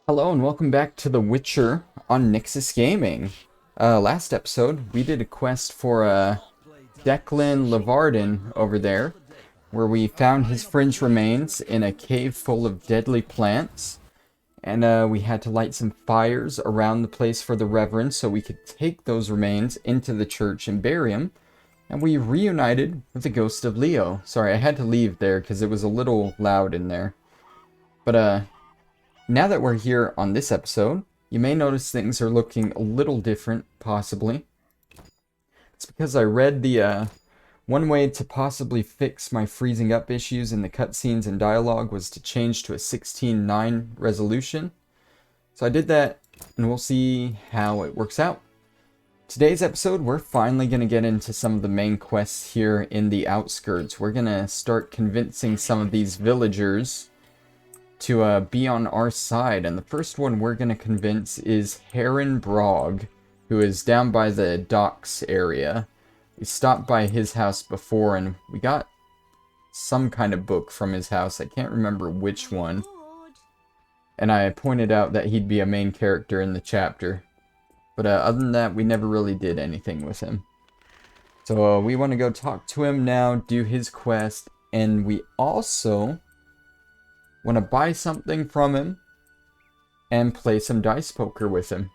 Hello and welcome back to The Witcher on Nyxus Gaming. Last episode, we did a quest for Declan Levarden over there, where we found his fringe remains in a cave full of deadly plants, and we had to light some fires around the place for the Reverend so we could take those remains into the church and bury him, and we reunited with the ghost of Leo. Sorry, I had to leave there because it was a little loud in there. But now that we're here on this episode, you may notice things are looking a little different, possibly. It's because I read the, one way to possibly fix my freezing up issues in the cutscenes and dialogue was to change to a 16:9 resolution. So I did that, and we'll see how it works out. Today's episode, we're finally going to get into some of the main quests here in the outskirts. We're going to start convincing some of these villagers to be on our side, and the first one we're going to convince is Haren Brogg, who is down by the docks area. We stopped by his house before, and we got some kind of book from his house. I can't remember which one. And I pointed out that he'd be a main character in the chapter. But other than that, we never really did anything with him. So we want to go talk to him now, do his quest, and we also want to buy something from him and play some dice poker with him.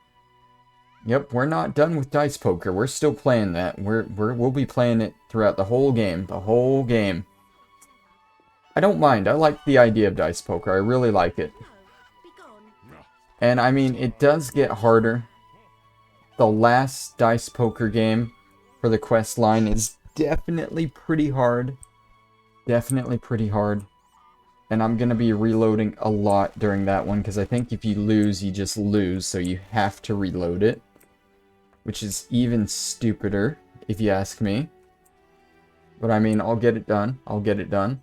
Yep, we're not done with dice poker. We're still playing that. We'll be playing it throughout the whole game. The whole game. I don't mind. I like the idea of dice poker. I really like it. And I mean, it does get harder. The last dice poker game for the quest line is definitely pretty hard. Definitely pretty hard. And I'm going to be reloading a lot during that one, because I think if you lose, you just lose, so you have to reload it. Which is even stupider, if you ask me. But I mean, I'll get it done. I'll get it done.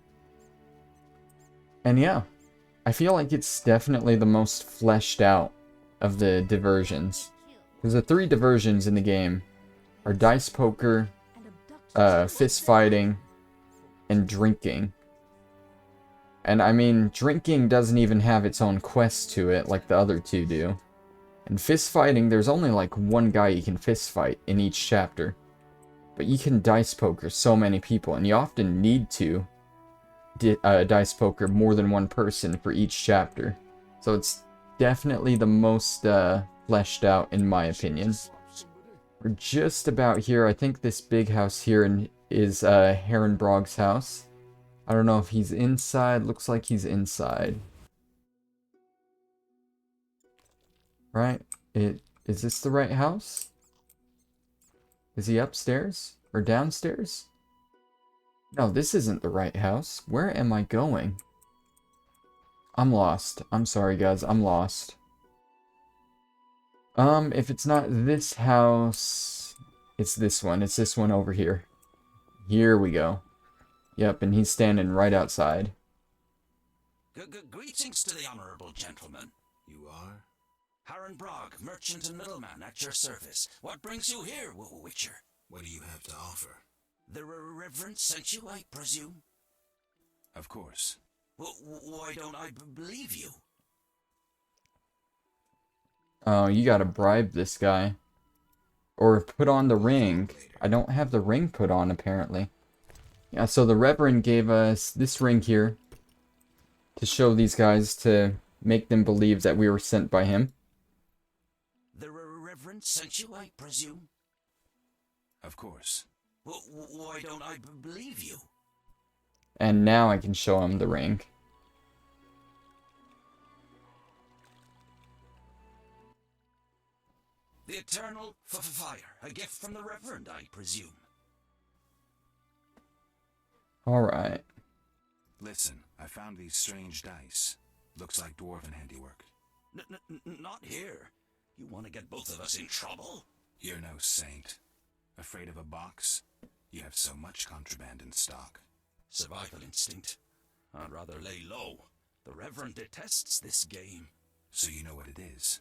And yeah, I feel like it's definitely the most fleshed out of the diversions. Because the 3 diversions in the game are dice poker, fist fighting, and drinking. And I mean, drinking doesn't even have its own quest to it like the other 2 do. And fist fighting, there's only like one guy you can fist fight in each chapter. But you can dice poker so many people, and you often need to dice poker more than one person for each chapter. So it's definitely the most fleshed out in my opinion. We're just about here. I think this big house here is Haren Brogg's house. I don't know if he's inside. Looks like he's inside. Right? Is this the right house? Is he upstairs? Or downstairs? No, this isn't the right house. Where am I going? I'm lost. I'm sorry, guys. I'm lost. If it's not this house, it's this one. It's this one over here. Here we go. Yep, and he's standing right outside. Greetings to the honorable gentleman. You are? Haren Brogg, merchant and middleman at your service. What brings you here, Witcher? What do you have to offer? The Reverend sent you, I presume? Of course. Why don't I believe you? Oh, you gotta bribe this guy. Or put on the ring. I don't have the ring put on, apparently. Yeah, so the Reverend gave us this ring here to show these guys, to make them believe that we were sent by him. The Reverend sent you, I presume? Of course. Why don't I believe you? And now I can show him the ring. The eternal fire, a gift from the Reverend, I presume. Alright. Listen, I found these strange dice. Looks like dwarven handiwork. Not here. You want to get both of us in trouble? You're no saint. Afraid of a box? You have so much contraband in stock. Survival instinct. I'd rather lay low. The Reverend detests this game. So you know what it is?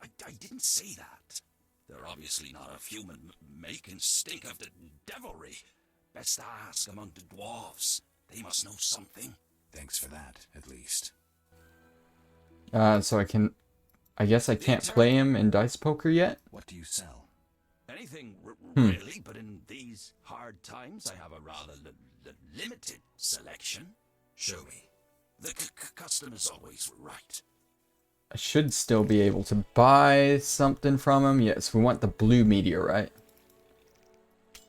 I didn't say that. They're obviously not of human make and stink of the devilry. Best ask among the dwarves. They must know something. Thanks for that, at least. So I can I guess I can't play him in dice poker yet? What do you sell? Anything, really, but in these hard times, I have a rather limited selection. Show me. The customer's always right. I should still be able to buy something from him. Yes, we want the blue meteorite.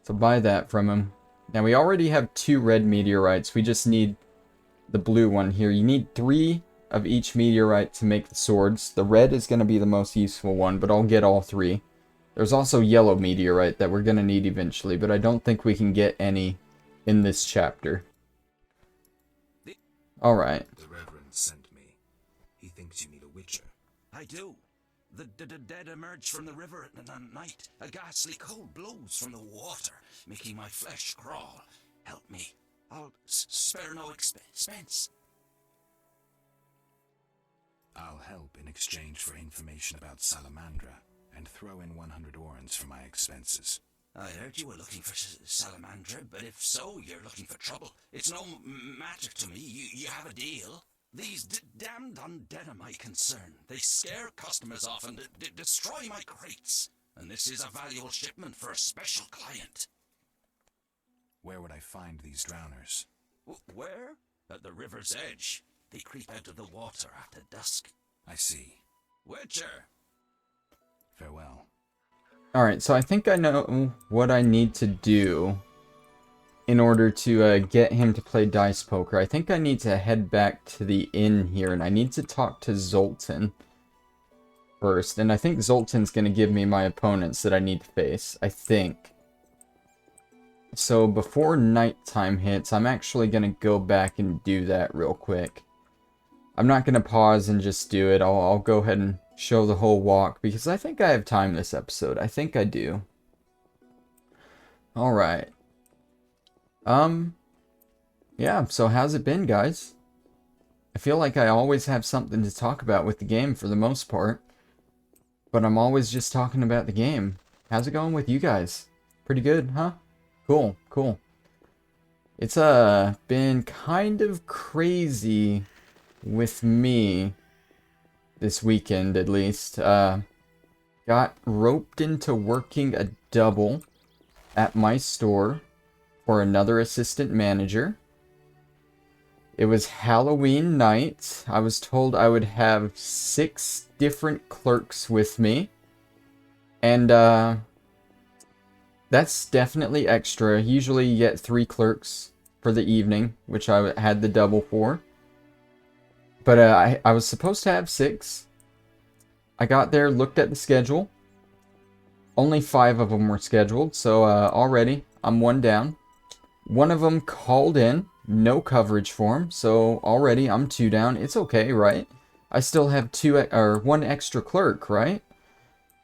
So buy that from him. Now we already have 2 red meteorites. We just need the blue one here. You need 3 of each meteorite to make the swords. The red is going to be the most useful one, but I'll get all 3. There's also yellow meteorite that we're going to need eventually, but I don't think we can get any in this chapter. Alright. The Reverend sent me. He thinks you need a witcher. I do. The dead emerge from the river at night. A ghastly cold blows from the water, making my flesh crawl. Help me. I'll spare no expense. I'll help in exchange for information about Salamandra, and throw in 100 orens for my expenses. I heard you were looking for Salamandra, but if so, you're looking for trouble. It's no matter to me. You have a deal. These damned undead are my concern. They scare customers off and destroy my crates. And this is a valuable shipment for a special client. Where would I find these drowners? Where? At the river's edge. They creep out of the water after dusk. I see. Witcher! Farewell. Alright, so I think I know what I need to do in order to get him to play dice poker. I think I need to head back to the inn here, and I need to talk to Zoltan first. And I think Zoltan's going to give me my opponents that I need to face, I think. So before nighttime hits, I'm actually going to go back and do that real quick. I'm not going to pause and just do it. I'll go ahead and show the whole walk, because I think I have time this episode. I think I do. Alright. Yeah, so how's it been, guys? I feel like I always have something to talk about with the game for the most part. But I'm always just talking about the game. How's it going with you guys? Pretty good, huh? Cool, cool. It's been kind of crazy with me this weekend, at least. Got roped into working a double at my store for another assistant manager. It was Halloween night. I was told I would have 6 different clerks with me. And that's definitely extra. Usually you get 3 clerks for the evening, which I had the double for. But I was supposed to have 6. I got there, looked at the schedule. Only 5 of them were scheduled, so already I'm 1 down. One of them called in, no coverage for him, so already I'm 2 down. It's okay, right? I still have 1 extra clerk, right?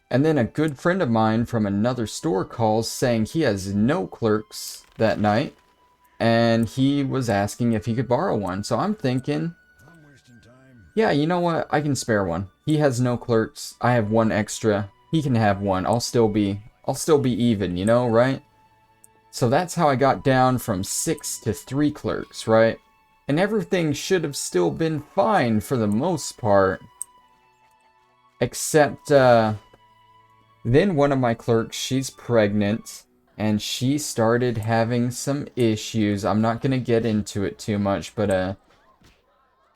And then a good friend of mine from another store calls saying he has no clerks that night, and he was asking if he could borrow one. So I'm thinking, yeah, you know what? I can spare one. He has no clerks. I have 1 extra. He can have 1. I'll still be even, you know, right? So that's how I got down from 6 to 3 clerks, right? And everything should have still been fine for the most part. Except, then one of my clerks, she's pregnant, and she started having some issues. I'm not going to get into it too much, but,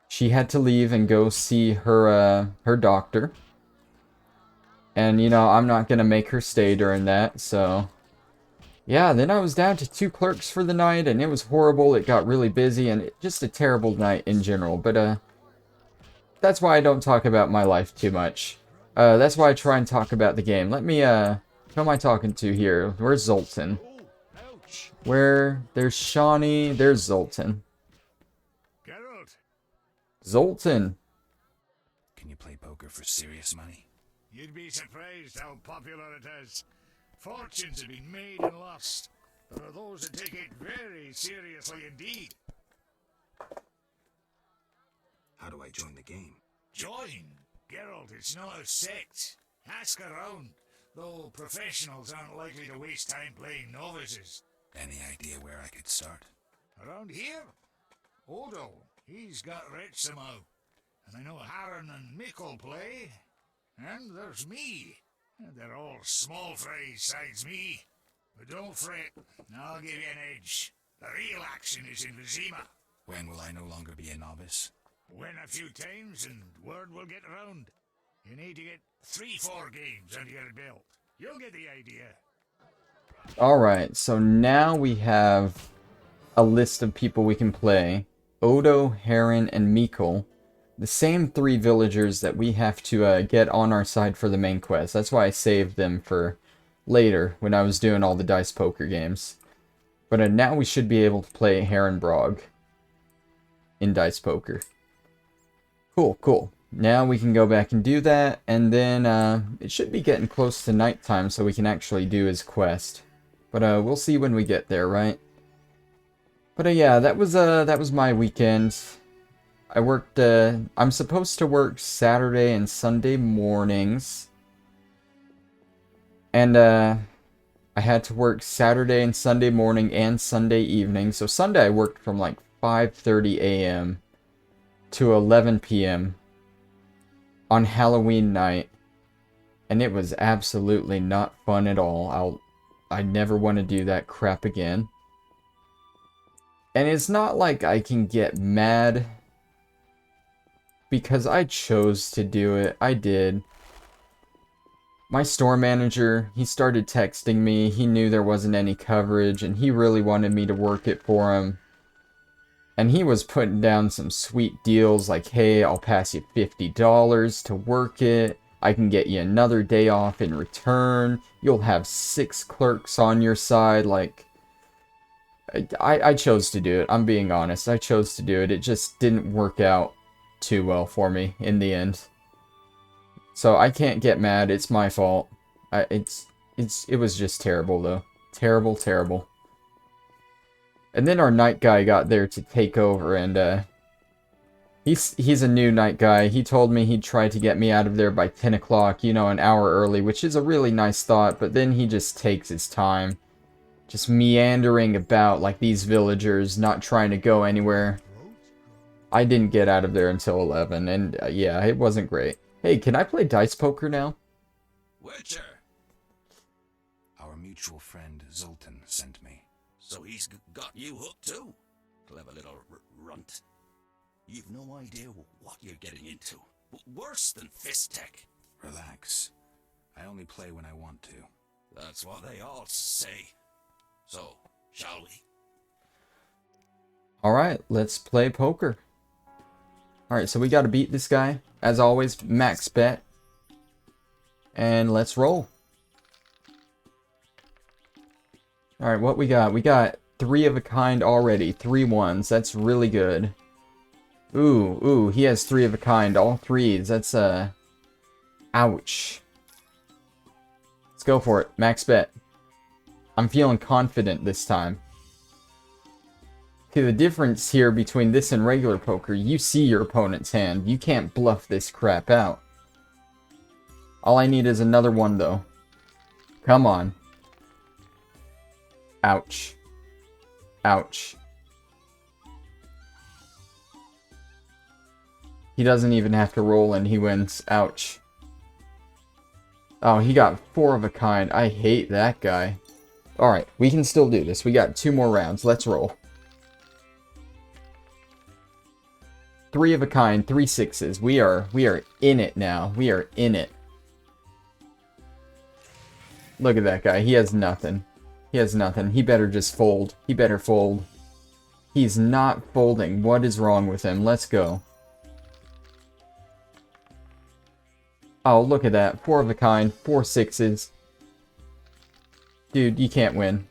she had to leave and go see her doctor. And, you know, I'm not going to make her stay during that, so... Yeah, then I was down to 2 clerks for the night, and it was horrible. It got really busy, and just a terrible night in general. But, that's why I don't talk about my life too much. That's why I try and talk about the game. Let me, who am I talking to here? Where's Zoltan? There's Shawnee, there's Zoltan. Geralt, Zoltan. Can you play poker for serious money? you'd be surprised how popular it is. Fortunes have been made and lost. There are those that take it very seriously indeed. How do I join the game? Join? Geralt, it's not a sect. Ask around, though professionals aren't likely to waste time playing novices. Any idea where I could start? Around here? Odo, he's got rich somehow. And I know Haren and Mikkel play. And there's me. They're all small fry sides me. But don't fret, I'll give you an edge. The real action is in Vizima. When will I no longer be a novice? Win a few times and word will get around. You need to get 3-4 games under your belt. You'll get the idea. Alright, so now we have a list of people we can play. Odo, Haren, and Mikkel. The same 3 villagers that we have to get on our side for the main quest. That's why I saved them for later, when I was doing all the dice poker games. But now we should be able to play Haren Brogg in dice poker. Cool, cool. Now we can go back and do that, and then it should be getting close to nighttime so we can actually do his quest. But we'll see when we get there, right? But yeah, that was my weekend. I worked, I'm supposed to work Saturday and Sunday mornings. And, I had to work Saturday and Sunday morning and Sunday evening. So Sunday I worked from like 5:30 a.m. to 11 p.m. on Halloween night. And it was absolutely not fun at all. I never want to do that crap again. And it's not like I can get mad because I chose to do it. I did. My store manager, he started texting me. He knew there wasn't any coverage, and he really wanted me to work it for him. And he was putting down some sweet deals like, hey, I'll pass you $50 to work it. I can get you another day off in return. You'll have 6 clerks on your side. Like, I chose to do it. I'm being honest. I chose to do it. It just didn't work out too well for me in the end. So I can't get mad. It's my fault. It was just terrible though. Terrible, terrible. And then our night guy got there to take over, and he's a new night guy. He told me he'd try to get me out of there by 10 o'clock, you know, an hour early, which is a really nice thought, but then he just takes his time. Just meandering about like these villagers, not trying to go anywhere. I didn't get out of there until 11, and yeah, it wasn't great. Hey, can I play dice poker now? Witcher! Our mutual friend Zoltan sent me. So he's got you hooked too? Clever little runt. You've no idea what you're getting into. Worse than fist tech. Relax. I only play when I want to. That's what they all say. So, shall we? Alright, let's play poker. Alright, so we gotta beat this guy. As always, max bet. And let's roll. Alright, what we got? We got 3 of a kind already. 3 ones. That's really good. Ooh, he has 3 of a kind. All 3s. That's, ouch. Let's go for it. Max bet. I'm feeling confident this time. Okay, the difference here between this and regular poker, you see your opponent's hand. You can't bluff this crap out. All I need is another one, though. Come on. Ouch. Ouch. He doesn't even have to roll and he wins. Ouch. Oh, he got 4 of a kind. I hate that guy. Alright, we can still do this. We got 2 more rounds. Let's roll. 3 of a kind, 3 6s. We are in it now. We are in it. Look at that guy. He has nothing. He has nothing. He better just fold. He better fold. He's not folding. What is wrong with him? Let's go. Oh, look at that. 4 of a kind, 4 6s. Dude, you can't win.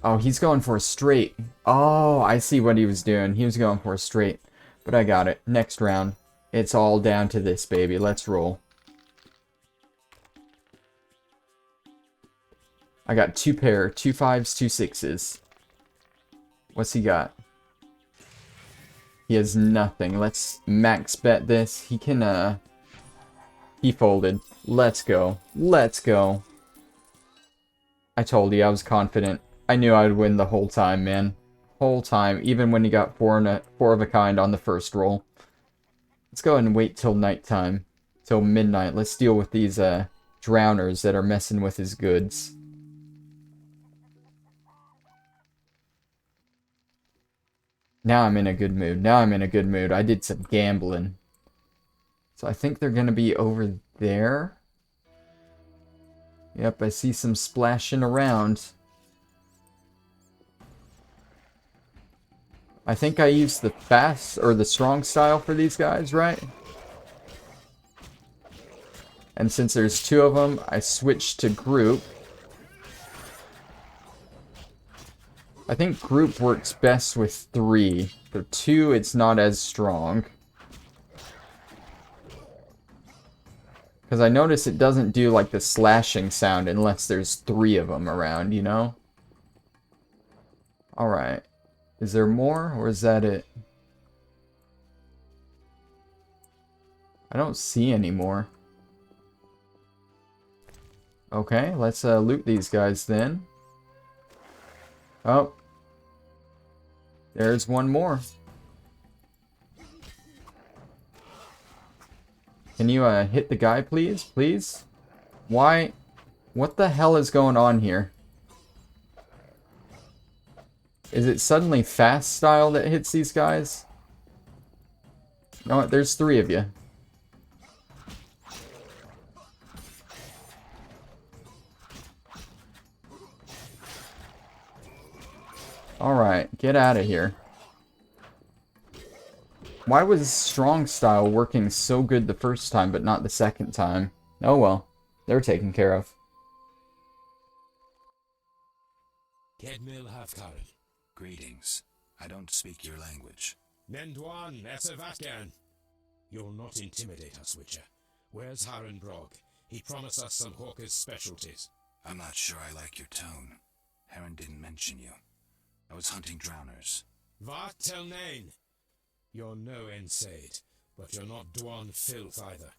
Oh, he's going for a straight. Oh, I see what he was doing. He was going for a straight. But I got it. Next round. It's all down to this, baby. Let's roll. I got 2 pair. 2 5s, 2 6s. What's he got? He has nothing. Let's max bet this. He can, he folded. Let's go. Let's go. I told you, I was confident. I knew I would win the whole time, man. Whole time, even when he got 4 of a kind on the first roll. Let's go ahead and wait till nighttime. till midnight. Let's deal with these drowners that are messing with his goods. Now I'm in a good mood. Now I'm in a good mood. I did some gambling. So I think they're going to be over there. Yep, I see some splashing around. I think I used the fast or the strong style for these guys, right? And since there's two of them, I switched to group. I think group works best with 3. For 2, it's not as strong. Because I notice it doesn't do like the slashing sound unless there's 3 of them around, you know? Alright. Is there more, or is that it? I don't see any more. Okay, let's loot these guys then. Oh. There's one more. Can you hit the guy, please? Please? Why? What the hell is going on here? Is it suddenly fast style that hits these guys? No, there's 3 of you. Alright, get out of here. Why was strong style working so good the first time but not the second time? Oh well, they're taken care of. Kedmil Hafkaran. Greetings. I don't speak your language. Nendwan Esavatgan. You'll not intimidate us, Witcher. Where's Haren Brogg? He promised us some hawker's specialties. I'm not sure I like your tone. Haren didn't mention you. I was hunting drowners. Vart tel nain. You're no Ensaid, but you're not Dwan filth either.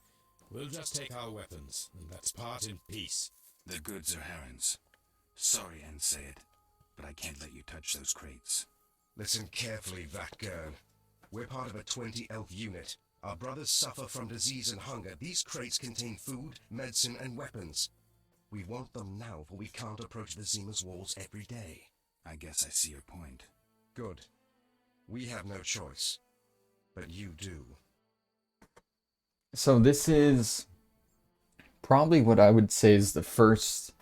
We'll just take our weapons, and let's part in peace. The goods are Haren's. Sorry, Ensaid, but I can't let you touch those crates. Listen carefully, Vatgern. We're part of a 20-elf unit. Our brothers suffer from disease and hunger. These crates contain food, medicine, and weapons. We want them now, for we can't approach Vizima's walls every day. I guess I see your point. Good. We have no choice. But you do. So this is probably what I would say is the first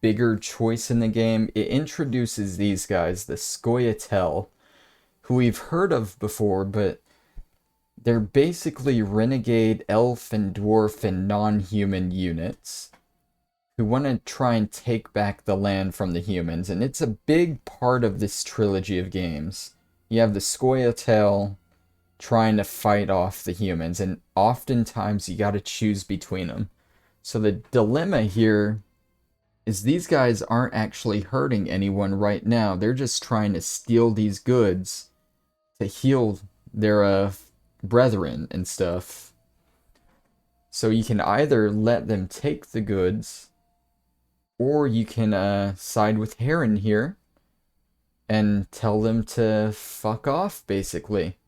bigger choice in the game. It introduces these guys, the Scoia'tael, who we've heard of before, but they're basically renegade elf and dwarf and non-human units who want to try and take back the land from the humans, and it's a big part of this trilogy of games. You have the Scoia'tael trying to fight off the humans, and oftentimes you gotta choose between them. So the dilemma here is these guys aren't actually hurting anyone right now. They're just trying to steal these goods to heal their brethren and stuff. So you can either let them take the goods, or you can side with Haren here and tell them to fuck off, basically.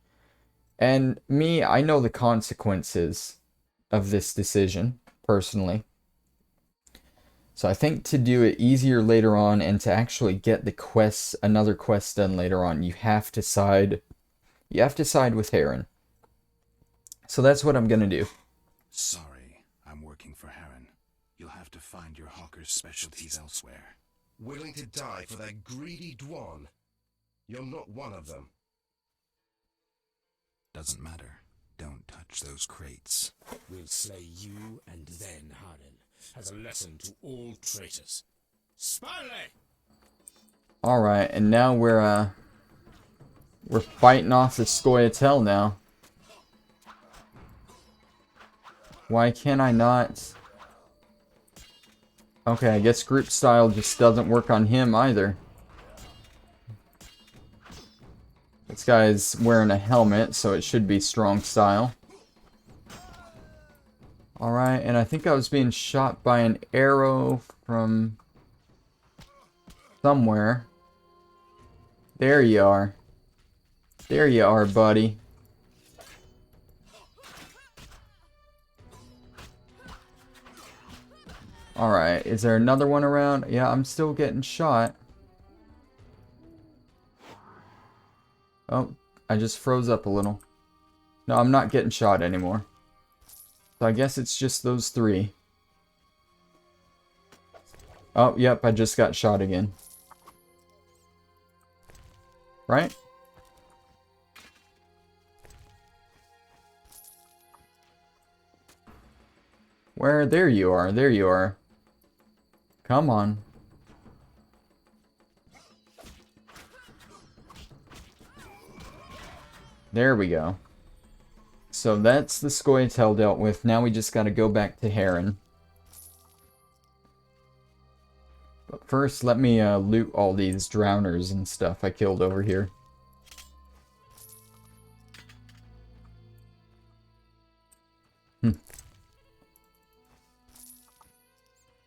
And me, I know the consequences of this decision, personally. So I think to do it easier later on and to actually get the quests, another quest done later on, you have to side with Haren. So that's what I'm gonna do. Sorry, I'm working for Haren. You'll have to find your hawker's specialties elsewhere. Willing to die for that greedy Dwan? You're not one of them. Doesn't matter. Don't touch those crates. We'll slay you and then Haren, as a lesson to all traitors. Spirale! Alright, and now we're fighting off the Scoia'tael now. Why can't I not? Okay, I guess group style just doesn't work on him either. This guy's wearing a helmet, so it should be strong style. Alright, and I think I was being shot by an arrow from somewhere. There you are. There you are, buddy. Alright, is there another one around? Yeah, I'm still getting shot. Oh, I just froze up a little. No, I'm not getting shot anymore. So I guess it's just those three. Oh, yep, I just got shot again. Right? Where? There you are. There you are. Come on. There we go. So that's the Scoia'tael dealt with. Now we just gotta go back to Haren. But first, let me loot all these drowners and stuff I killed over here.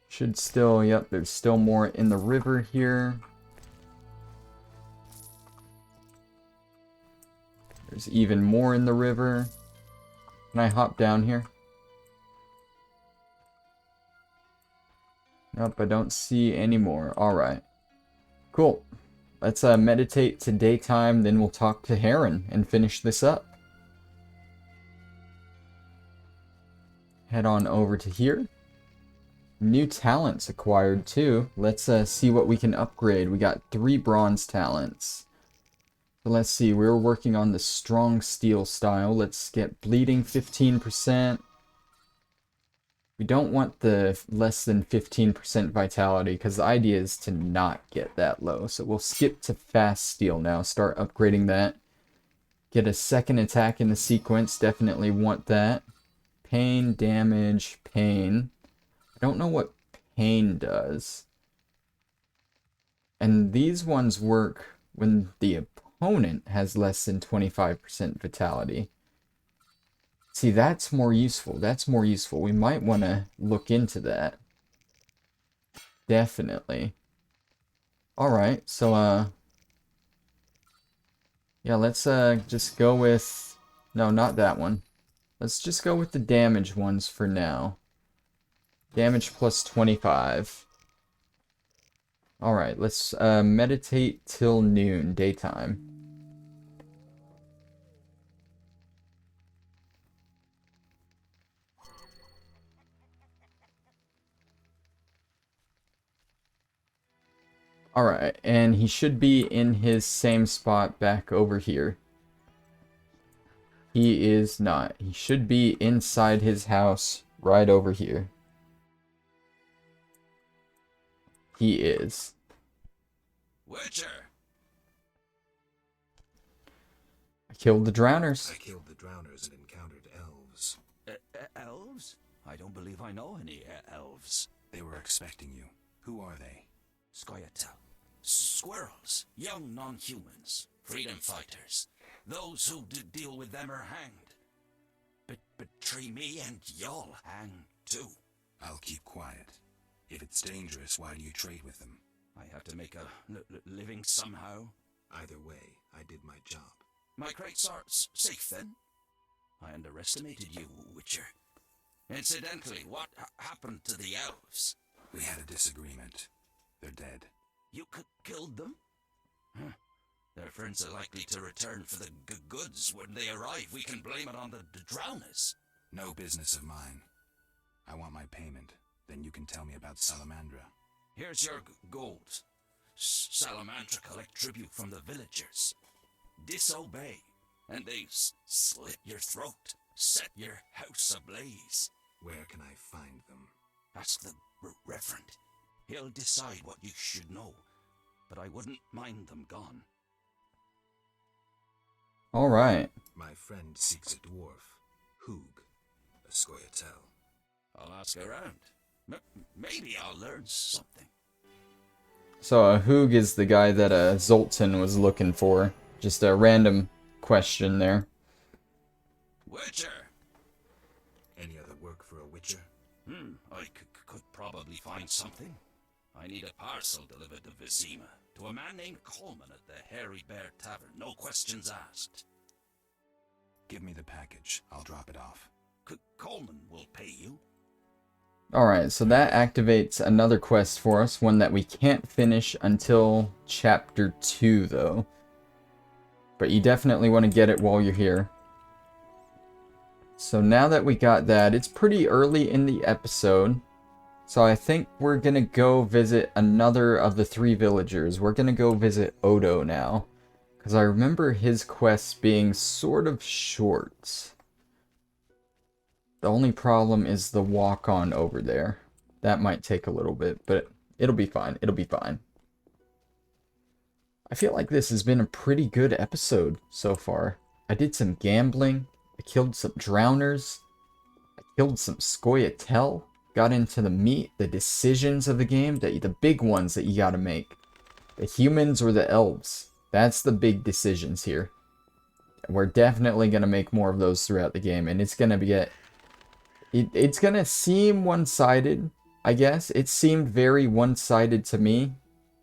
Should still, yep, there's still more in the river here. There's even more in the river. Can I hop down here? Nope, I don't see any more. Alright. Cool. Let's meditate to daytime, then we'll talk to Haren and finish this up. Head on over to here. New talents acquired too. Let's see what we can upgrade. We got 3 bronze talents. So let's see, we're working on the strong steel style. Let's get bleeding 15%. We don't want the less than 15% vitality because the idea is to not get that low. So we'll skip to fast steel now, start upgrading that. Get a second attack in the sequence, definitely want that. Pain, damage, pain. I don't know what pain does. And these ones work when the opponent has less than 25% vitality. See, that's more useful. That's more useful. We might want to look into that. Definitely. Alright, so, yeah, let's, just go with... No, not that one. Let's just go with the damage ones for now. Damage plus 25. Alright, let's, meditate till noon, daytime. Alright, and he should be in his same spot back over here. He is not. He should be inside his house right over here. He is. Witcher! I killed the drowners. I killed the drowners and encountered elves. Elves? I don't believe I know any elves. They were expecting you. Who are they? Scoia'tael. Squirrels. Young non-humans. Freedom fighters. Those who deal with them are hanged. Betray me and y'all hang too. I'll keep quiet. If it's dangerous, why do you trade with them? I have to make a living somehow. Either way, I did my job. My crates are safe then? I underestimated you, Witcher. Incidentally, what happened to the elves? We had a disagreement. They're dead. You killed them? Huh. Their friends are likely to return for the goods when they arrive. We can blame it on the drowners. No business of mine. I want my payment. Then you can tell me about Salamandra. Here's your gold. Salamandra collect tribute from the villagers. Disobey, and they slit your throat, set your house ablaze. Where can I find them? Ask the Reverend. He'll decide what you should know, but I wouldn't mind them gone. Alright. My friend seeks a dwarf, Hoog, a Scoia'tael. I'll ask around. Maybe I'll learn something. So, Hoog is the guy that Zoltan was looking for. Just a random question there. Witcher! Any other work for a witcher? I could probably find something. I need a parcel delivered to Vizima, to a man named Coleman at the Hairy Bear Tavern. No questions asked. Give me the package. I'll drop it off. Coleman will pay you. Alright, so that activates another quest for us, one that we can't finish until Chapter 2, though. But you definitely want to get it while you're here. So now that we got that, it's pretty early in the episode. So I think we're going to go visit another of the 3 villagers. We're going to go visit Odo now. Because I remember his quests being sort of short. The only problem is the walk-on over there. That might take a little bit, but it'll be fine. It'll be fine. I feel like this has been a pretty good episode so far. I did some gambling. I killed some drowners. I killed some Scoia'tael. Got into the meat, the decisions of the game, the big ones that you gotta make. The humans or the elves. That's the big decisions here. We're definitely gonna make more of those throughout the game, and it's gonna get... It's gonna seem one-sided, I guess. It seemed very one-sided to me,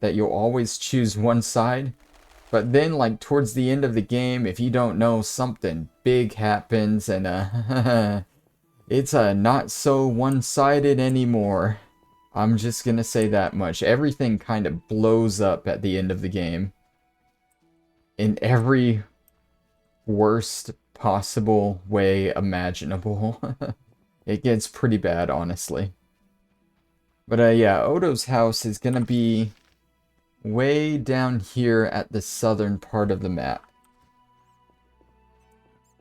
that you'll always choose one side. But then, like, towards the end of the game, if you don't know, something big happens, and, it's, not so one-sided anymore. I'm just gonna say that much. Everything kind of blows up at the end of the game. In every worst possible way imaginable. It gets pretty bad, honestly. But, yeah, Odo's house is gonna be way down here at the southern part of the map.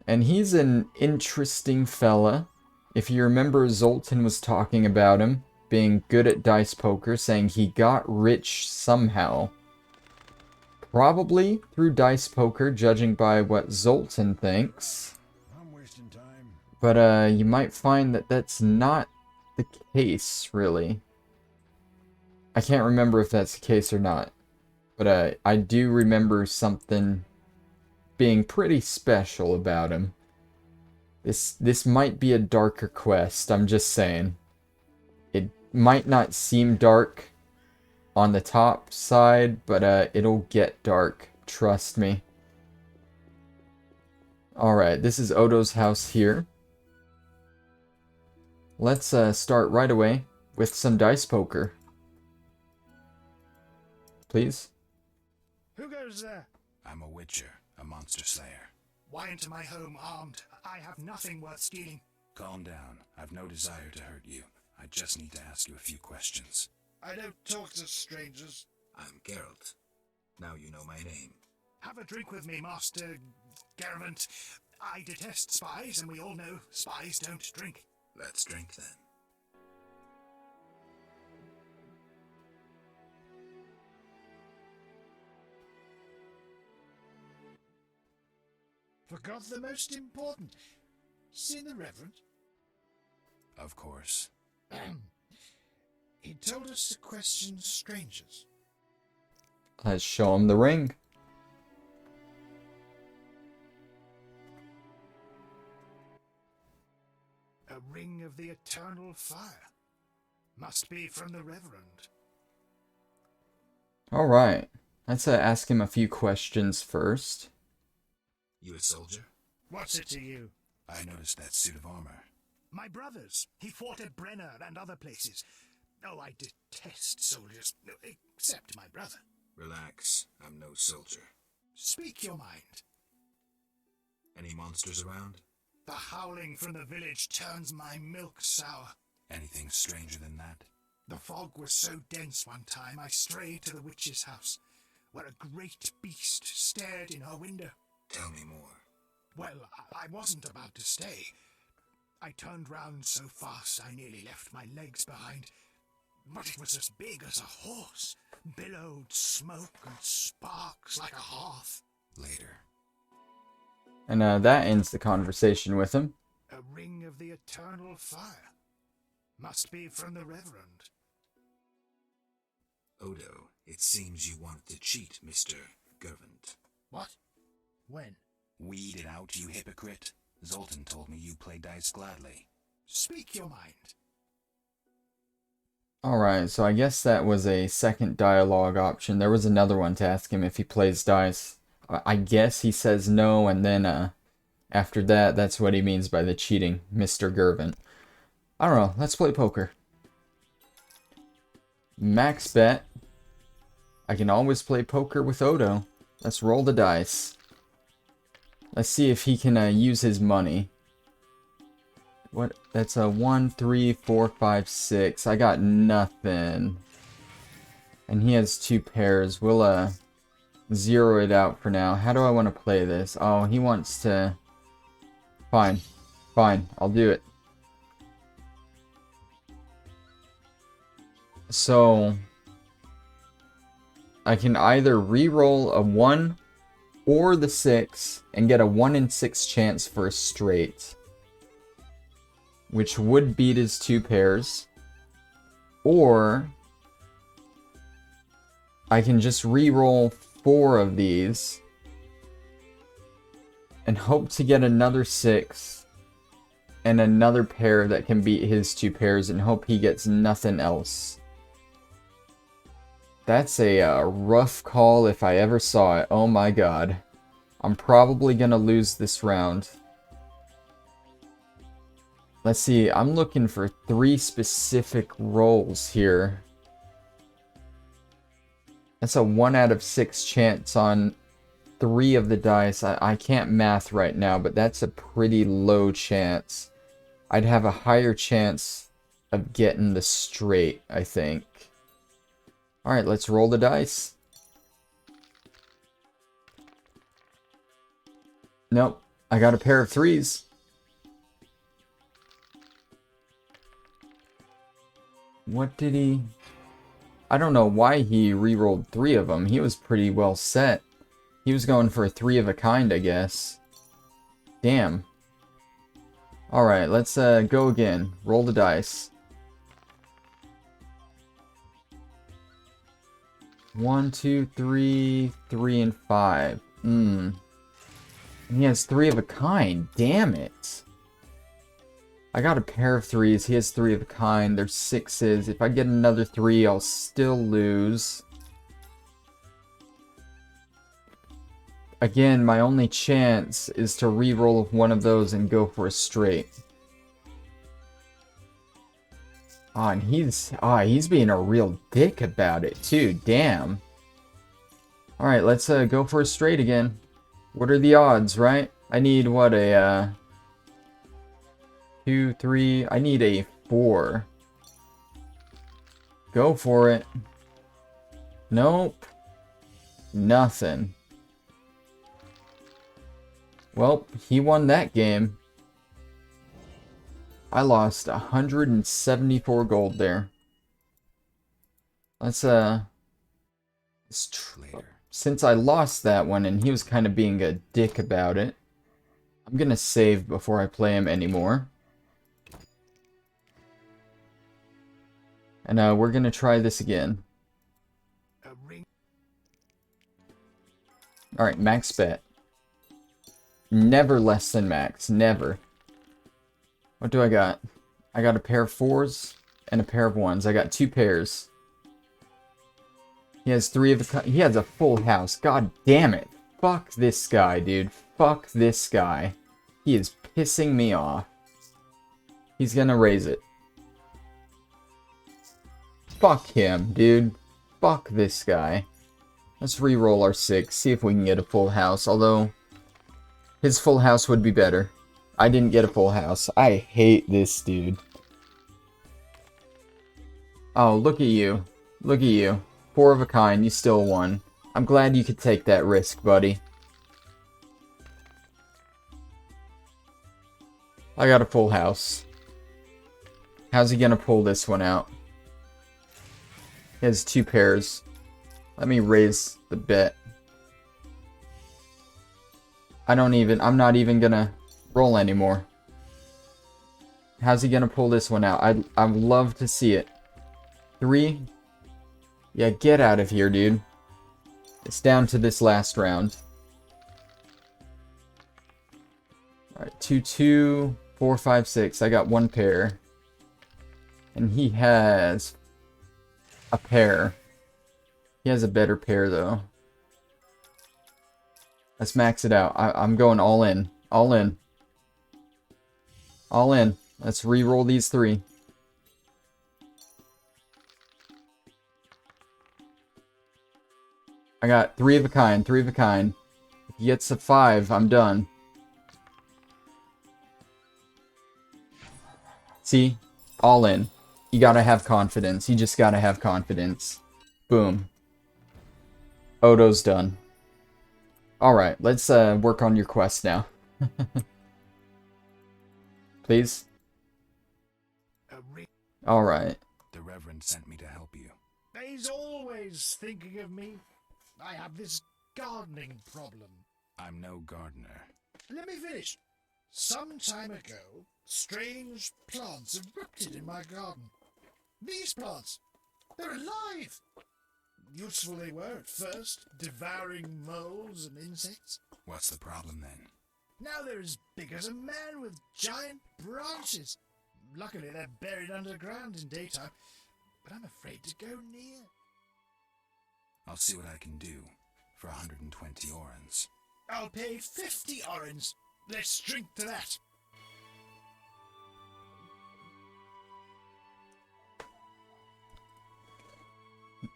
And he's an interesting fella. If you remember, Zoltan was talking about him being good at dice poker, saying he got rich somehow. Probably through dice poker, judging by what Zoltan thinks. I'm wasting time. But you might find that that's not the case, really. I can't remember if that's the case or not. But I do remember something being pretty special about him. This might be a darker quest, I'm just saying. It might not seem dark on the top side, but it'll get dark, trust me. Alright, this is Odo's house here. Let's start right away with some dice poker. Please? Who goes there? I'm a witcher, a monster slayer. Why into my home armed? I have nothing worth stealing. Calm down. I've no desire to hurt you. I just need to ask you a few questions. I don't talk to strangers. I'm Geralt. Now you know my name. Have a drink with me, Master Gervant. I detest spies, and we all know spies don't drink. Let's drink then. Forgot the most important. See the Reverend? Of course. He told us to question strangers. Let's show him the ring. A ring of the eternal fire. Must be from the Reverend. Alright. Let's ask him a few questions first. You a soldier? What's it to you? I noticed that suit of armor. My brother's. He fought at Brenner and other places. Oh, I detest soldiers, except my brother. Relax, I'm no soldier. Speak your mind. Any monsters around? The howling from the village turns my milk sour. Anything stranger than that? The fog was so dense one time I strayed to the witch's house, where a great beast stared in her window. Tell me more. Well, I wasn't about to stay. I turned round so fast I nearly left my legs behind. But it was as big as a horse, billowed smoke and sparks like a hearth. Later. And that ends the conversation with him. A ring of the eternal fire. Must be from the Reverend. Odo, it seems you wanted to cheat Mr. Gervant. What? When? Weed it out, you hypocrite. Zoltan told me you play dice gladly. Speak your mind. Alright, so I guess that was a second dialogue option. There was another one to ask him if he plays dice. I guess he says no, and then after that, that's what he means by the cheating, Mr. Gervant. I don't know, let's play poker. Max bet. I can always play poker with Odo. Let's roll the dice. Let's see if he can use his money. What? That's a 1, 3, 4, 5, 6. I got nothing. And he has 2 pairs. We'll zero it out for now. How do I want to play this? Oh, he wants to... Fine. Fine. I'll do it. So... I can either re-roll a 1 or the 6 and get a 1 in 6 chance for a straight, which would beat his 2 pairs. Or I can just re-roll 4 of these and hope to get another 6 and another pair that can beat his 2 pairs and hope he gets nothing else. That's a rough call if I ever saw it. Oh my god. I'm probably gonna lose this round. Let's see, I'm looking for 3 specific rolls here. That's a 1 out of 6 chance on 3 of the dice. I can't math right now, but that's a pretty low chance. I'd have a higher chance of getting the straight, I think. Alright, let's roll the dice. Nope, I got a pair of 3s. What did he... I don't know why he re-rolled 3 of them. He was pretty well set. He was going for a 3 of a kind, I guess. Damn. Alright, let's go again. Roll the dice. 1, 2, 3, 3, and 5. And he has 3 of a kind. Damn it. I got a pair of 3s. He has 3 of a kind. There's 6s. If I get another 3, I'll still lose. Again, my only chance is to re-roll one of those and go for a straight. And he's being a real dick about it too. Damn. Alright, let's go for a straight again. What are the odds, right? I need, what, a 2, 3... I need a 4. Go for it. Nope. Nothing. Well, he won that game. I lost 174 gold there. Let's since I lost that one and he was kind of being a dick about it, I'm gonna save before I play him anymore. And we're gonna try this again. Alright, max bet. Never less than max. Never. What do I got? I got a pair of 4s and a pair of 1s. I got 2 pairs. He has 3 of a... He has a full house. God damn it. Fuck this guy, dude. Fuck this guy. He is pissing me off. He's gonna raise it. Fuck him, dude. Fuck this guy. Let's re-roll our 6. See if we can get a full house. Although, his full house would be better. I didn't get a full house. I hate this dude. Oh, look at you. Look at you. 4 of a kind. You still won. I'm glad you could take that risk, buddy. I got a full house. How's he gonna pull this one out? He has 2 pairs. Let me raise the bet. I'm not even gonna roll anymore. How's he gonna pull this one out? I'd love to see it. 3? Yeah, get out of here, dude. It's down to this last round. Alright, 2, 2, 4, 5, 6. I got 1 pair. And he has a pair. He has a better pair, though. Let's max it out. I'm going all in. All in. All in. Let's re-roll these 3. I got 3 of a kind, 3 of a kind. If he gets a 5, I'm done. See? All in. You gotta have confidence. You just gotta have confidence. Boom. Odo's done. Alright, let's work on your quest now. Please? Alright. The Reverend sent me to help you. He's always thinking of me. I have this gardening problem. I'm no gardener. Let me finish. Some time ago, strange plants erupted in my garden. These plants, they're alive. Useful they were at first, devouring moles and insects. What's the problem then? Now they're as big as a man with giant branches. Luckily, they're buried underground in daytime, but I'm afraid to go near. I'll see what I can do for 120 orens. I'll pay 50 orens. Let's drink to that.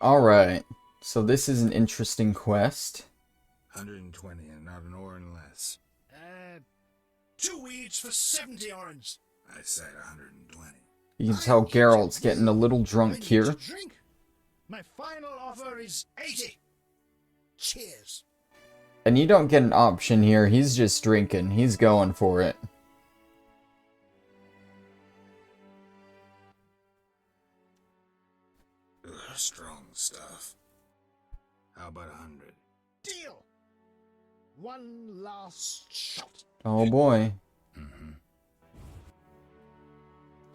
Alright. So this is an interesting quest. 120 and not an oren less. 2 weeds for 70 orens. I said 120. You can tell Geralt's getting a little drunk here. Drink. My final offer is 80. Cheers. And you don't get an option here. He's just drinking. He's going for it. Ugh, strong stuff. How about 100? Deal. One last shot. Oh boy.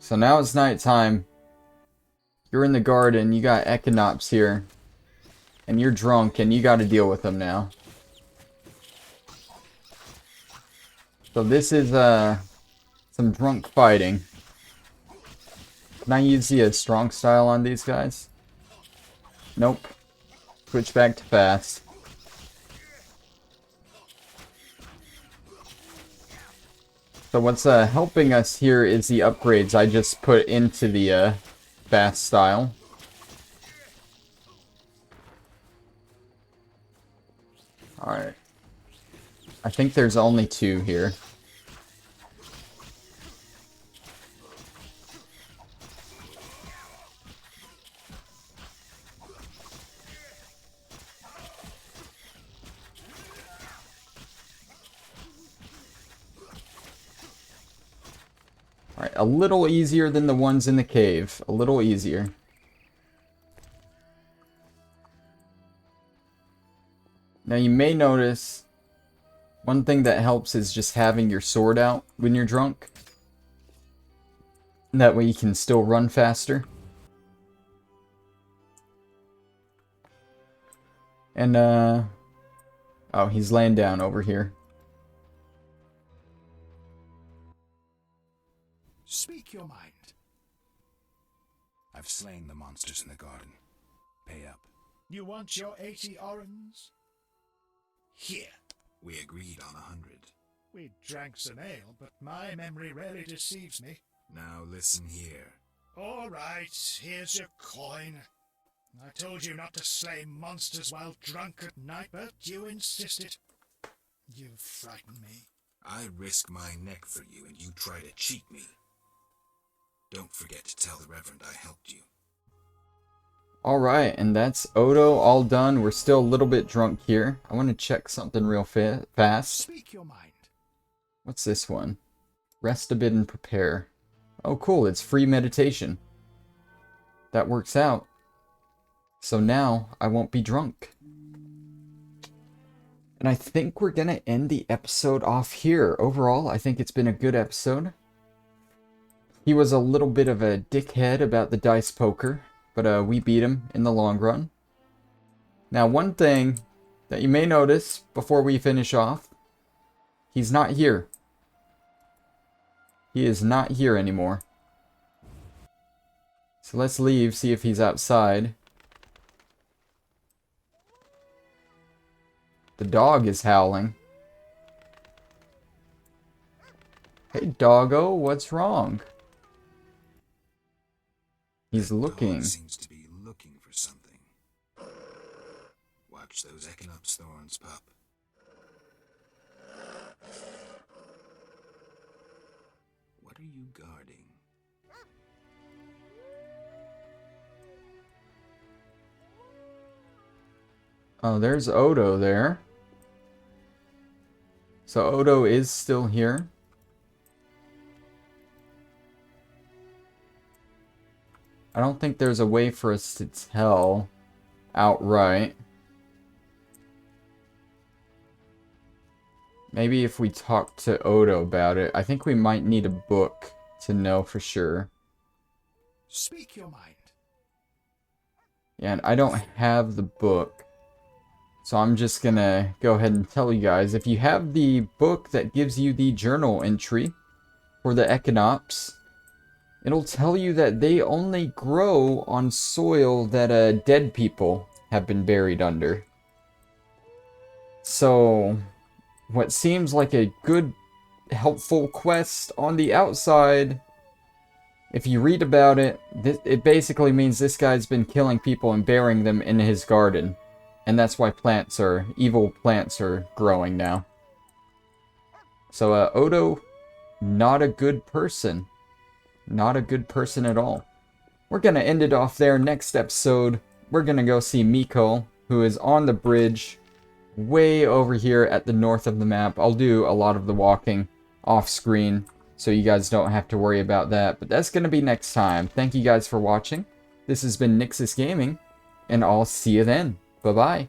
So now it's nighttime. You're in the garden. You got Echinops here. And you're drunk and you gotta deal with them now. So this is some drunk fighting. Can I use the strong style on these guys? Nope. Switch back to fast. So what's helping us here is the upgrades I just put into the fast style. Alright. I think there's only 2 here. Alright, a little easier than the ones in the cave. A little easier. Now you may notice one thing that helps is just having your sword out when you're drunk. That way you can still run faster. And oh, he's laying down over here. Speak your mind. I've slain the monsters in the garden. Pay up. You want your 80 orens? Here. We agreed on 100. We drank some ale, but my memory rarely deceives me. Now listen here. All right, here's your coin. I told you not to slay monsters while drunk at night, but you insisted. You frighten me. I risk my neck for you and you try to cheat me. Don't forget to tell the Reverend I helped you. Alright, and that's Odo all done. We're still a little bit drunk here. I want to check something real fast. Speak your mind. What's this one? Rest a bit and prepare. Oh cool, it's free meditation. That works out. So now I won't be drunk. And I think we're gonna end the episode off here. Overall, I think it's been a good episode. He was a little bit of a dickhead about the dice poker, but we beat him in the long run. Now, one thing that you may notice before we finish off, he's not here. He is not here anymore. So let's leave, see if he's outside. The dog is howling. Hey, doggo, what's wrong? He's looking. The dog seems to be looking for something. Why Watch those Echinop's thorns pop. What are you guarding? Oh, there's Odo there. So Odo is still here. I don't think there's a way for us to tell outright. Maybe if we talk to Odo about it. I think we might need a book to know for sure. Speak your mind. Yeah, and I don't have the book. So I'm just gonna go ahead and tell you guys. If you have the book that gives you the journal entry for the Echinops, it'll tell you that they only grow on soil that dead people have been buried under. So, what seems like a good, helpful quest on the outside, if you read about it, it basically means this guy's been killing people and burying them in his garden. And that's why evil plants are growing now. So, Odo, not a good person. Not a good person at all. We're gonna end it off there. Next episode, we're gonna go see Miko, who is on the bridge way over here at the north of the map. I'll do a lot of the walking off screen, so you guys don't have to worry about that. But that's gonna be next time. Thank you guys for watching. This has been Nyxus Gaming, and I'll see you then. Bye-bye.